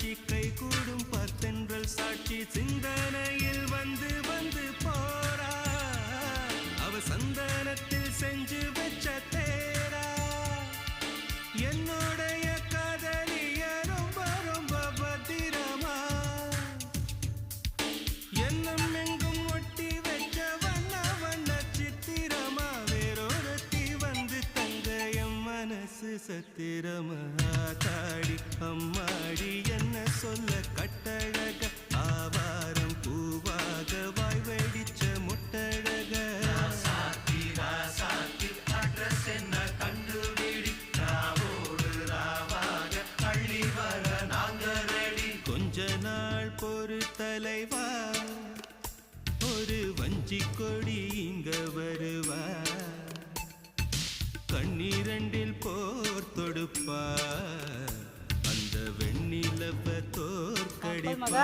காட்சி கை கூடும் பத்தென்றல் சாட்சி சிந்தனையில் வந்து வந்து போறா அவ சந்தனத்தில் செஞ்சு வச்ச தேரா என்னுடைய காதலிய ரொம்ப ரொம்ப பத்திரமா என்னும் எங்கும் ஒட்டி வச்ச வண்ண வண்ண சித்திரமா வேறொருத்தி வந்து தங்க என் மனசு சத்திரமா தாடி அம்மாடி என்ன சொல்ல கட்டழக ஆவாரம் பூவாக வாய் வெடிச்ச முட்டழக அட்ரஸ் என்ன கண்டுபிடி ராவோடு ராவாக அள்ளி வர நாங்க ரெடி கொஞ்ச நாள் பொறு தலைவா ஒரு வஞ்சி கொடி இங்க வருவா கண்ணீரண்டில் போர் தொடுப்பா அந்த வெண்ணிலவ தோற்கடிப்பா